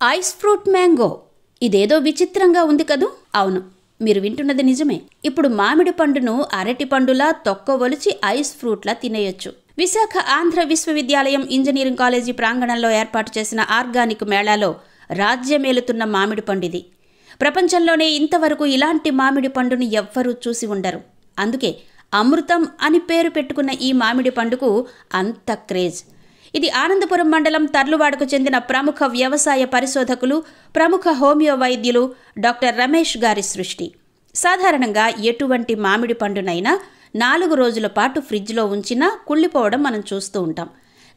Ice fruit mango ఇదేదో విచిత్రంగా ఉంది కదూ. అవును, మీరు వింటున్నది నిజమే. ఇప్పుడు మామిడి పండును అరటి పండులా తొక్క ఒలిచి ఐస్ ఫ్రూట్లా తినేయొచ్చు. విశాఖ ఆంధ్ర విశ్వవిద్యాలయం ఇంజనీరింగ్ కాలేజీ ప్రాంగణంలో ఏర్పాటు చేసిన ఆర్గానిక్ మేళాలో రాజ్యమేలుతున్న మామిడి పండిది. ప్రపంచంలోనే ఇంతవరకు ఇలాంటి మామిడి పండును ఎవ్వరూ చూసి ఉండరు. అందుకే అమృతం అని పేరు పెట్టుకున్న ఈ మామిడి పండుకు అంత క్రేజ్. ఇది ఆనందపురం మండలం తర్లువాడకు చెందిన ప్రముఖ వ్యవసాయ పరిశోధకులు, ప్రముఖ హోమియో వైద్యులు డాక్టర్ రమేష్ గారి సృష్టి. సాధారణంగా ఎటువంటి మామిడి పండునైనా 4 రోజుల పాటు ఫ్రిడ్జ్లో ఉంచినా కుళ్ళిపోవడం మనం చూస్తూ ఉంటాం.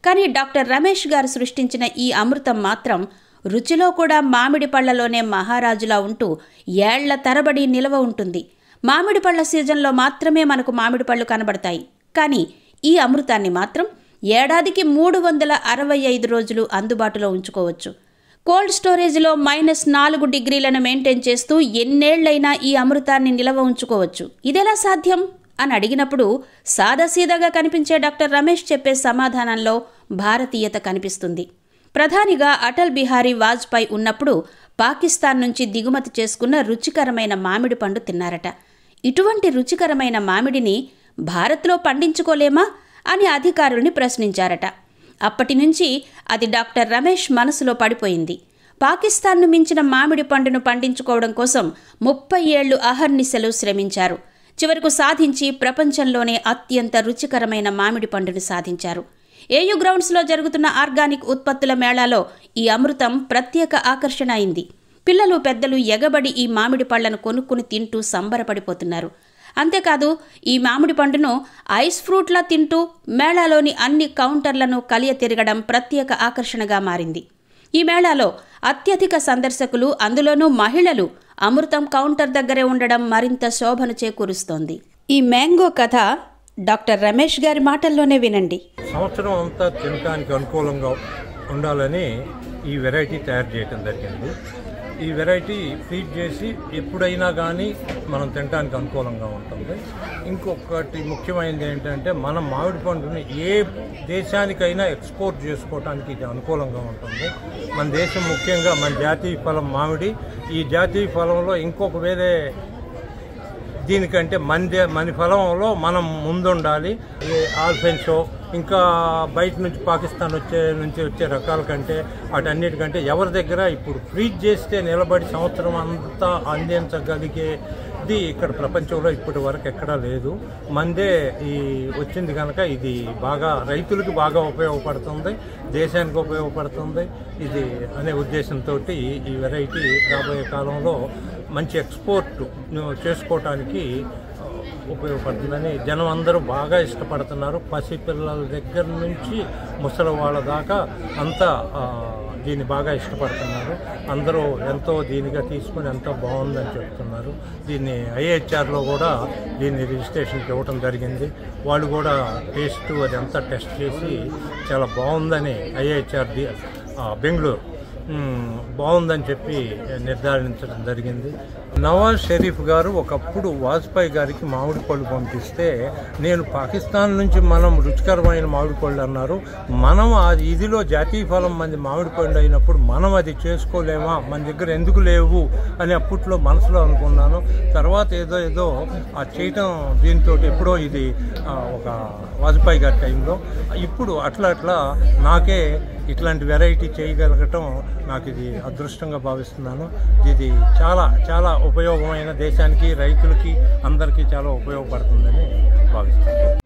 కానీ డాక్టర్ రమేష్ గారు సృష్టించిన ఈ అమృతం మాత్రం రుచిలో కూడా మామిడి పళ్లలోనే మహారాజులా ఉంటూ ఏళ్ల తరబడి నిలవ ఉంటుంది. మామిడి పళ్ల సీజన్లో మాత్రమే మనకు మామిడి పళ్ళు కనబడతాయి. కానీ ఈ అమృతాన్ని మాత్రం ఏడాదికి 365 రోజులు అందుబాటులో ఉంచుకోవచ్చు. కోల్డ్ స్టోరేజ్లో -4 డిగ్రీలను మెయింటైన్ చేస్తూ ఎన్నేళ్లైనా ఈ అమృతాన్ని నిలవ ఉంచుకోవచ్చు. ఇదెలా సాధ్యం అని అడిగినప్పుడు సాదాసీదాగా కనిపించే డాక్టర్ రమేష్ చెప్పే సమాధానంలో భారతీయత కనిపిస్తుంది. ప్రధానిగా అటల్ బిహారీ వాజ్పేయి ఉన్నప్పుడు పాకిస్తాన్ నుంచి దిగుమతి చేసుకున్న రుచికరమైన మామిడి పండు తిన్నారట. ఇటువంటి రుచికరమైన మామిడిని భారత్లో పండించుకోలేమా అని అధికారుల్ని ప్రశ్నించారట. అప్పటి నుంచి అది డాక్టర్ రమేష్ మనసులో పడిపోయింది. పాకిస్తాన్ను మించిన మామిడి పండును పండించుకోవడం కోసం 30 ఏళ్లు అహర్నిశలు శ్రమించారు. చివరకు సాధించి ప్రపంచంలోనే అత్యంత రుచికరమైన మామిడి పండును సాధించారు. ఏయూ గ్రౌండ్స్లో జరుగుతున్న ఆర్గానిక్ ఉత్పత్తుల మేళాలో ఈ అమృతం ప్రత్యేక ఆకర్షణ అయింది. పిల్లలు పెద్దలు ఎగబడి ఈ మామిడి పళ్లను కొనుక్కుని తింటూ సంబరపడిపోతున్నారు. అంతేకాదు, ఈ మామిడి పండును ఐస్ ఫ్రూట్లా తింటూ మేళాలోని అన్ని కౌంటర్లను కలియ తిరగడం ప్రత్యేక ఆకర్షణగా మారింది. ఈ మేళాలో అత్యధిక సందర్శకులు, అందులోనూ మహిళలు అమృతం కౌంటర్ దగ్గరే ఉండడం మరింత శోభను చేకూరుస్తోంది. ఈ మ్యాంగో కథ డాక్టర్ రమేష్ గారి మాటల్లోనే వినండి. సంవత్సరం అంతా తినడానికి అనుకూలంగా ఉండాలని ఈ వెరైటీ తయారు చేయడం జరిగింది. ఈ వెరైటీ ఫీడ్ చేసి ఎప్పుడైనా కానీ మనం తినడానికి అనుకూలంగా ఉంటుంది. ఇంకొకటి ముఖ్యమైనది ఏంటంటే, మనం మామిడి పండుని ఏ దేశానికైనా ఎక్స్పోర్ట్ చేసుకోవడానికి ఇది అనుకూలంగా ఉంటుంది. మన దేశం ముఖ్యంగా మన జాతీయ ఫలం మామిడి. ఈ జాతీయ ఫలంలో ఇంకొక వేరే దీనికంటే మన ఫలంలో మనం ముందుండాలి. ఆల్ఫెన్షో ఇంకా బయట నుంచి పాకిస్తాన్ వచ్చే రకాల కంటే వాటన్నిటికంటే ఎవరి దగ్గర ఇప్పుడు ఫ్రీజ్ చేస్తే నిలబడి సంవత్సరం అంతా అందించగలిగేది ఇక్కడ ప్రపంచంలో ఇప్పటి వరకు ఎక్కడా లేదు. మందే ఈ వచ్చింది కనుక ఇది బాగా రైతులకు బాగా ఉపయోగపడుతుంది, దేశానికి ఉపయోగపడుతుంది. ఇది అనే ఉద్దేశంతో ఈ వెరైటీ రాబోయే కాలంలో మంచి ఎక్స్పోర్ట్ చేసుకోవటానికి ఉపయోగపడుతుందని జనం అందరూ బాగా ఇష్టపడుతున్నారు. పసిపిల్లల దగ్గర నుంచి ముసలి వాళ్ళ దాకా అంతా దీన్ని బాగా ఇష్టపడుతున్నారు. అందరూ ఎంతో దీనిగా తీసుకుని ఎంతో బాగుందని చెప్తున్నారు. దీన్ని IHRలో కూడా దీన్ని రిజిస్ట్రేషన్కి ఇవ్వటం జరిగింది. వాళ్ళు కూడా టేస్ట్ అదంతా టెస్ట్ చేసి చాలా బాగుందని IHR బెంగళూరు బాగుందని చెప్పి నిర్ధారించడం జరిగింది. నవాజ్ షరీఫ్ గారు ఒకప్పుడు వాజ్పేయి గారికి మామిడి పళ్ళు పంపిస్తే, నేను పాకిస్తాన్ నుంచి మనం రుచికరమైన మామిడి పళ్ళు అన్నారు, మనం ఇదిలో జాతీయ ఫలం మంది మామిడి పళ్ళు అయినప్పుడు మనం అది చేసుకోలేమా, మన దగ్గర ఎందుకు లేవు అని అప్పట్లో మనసులో అనుకున్నాను. తర్వాత ఏదో చేయటం దీంతో ఎప్పుడో ఇది ఒక వాజ్పేయి గారి టైంలో, ఇప్పుడు అట్లా నాకే ఇట్లాంటి వెరైటీ చేయగలగటం నాకు ఇది అదృష్టంగా భావిస్తున్నాను. ఇది చాలా చాలా ఉపయోగమైన, దేశానికి రైతులకి అందరికీ చాలా ఉపయోగపడుతుందని భావిస్తున్నాను.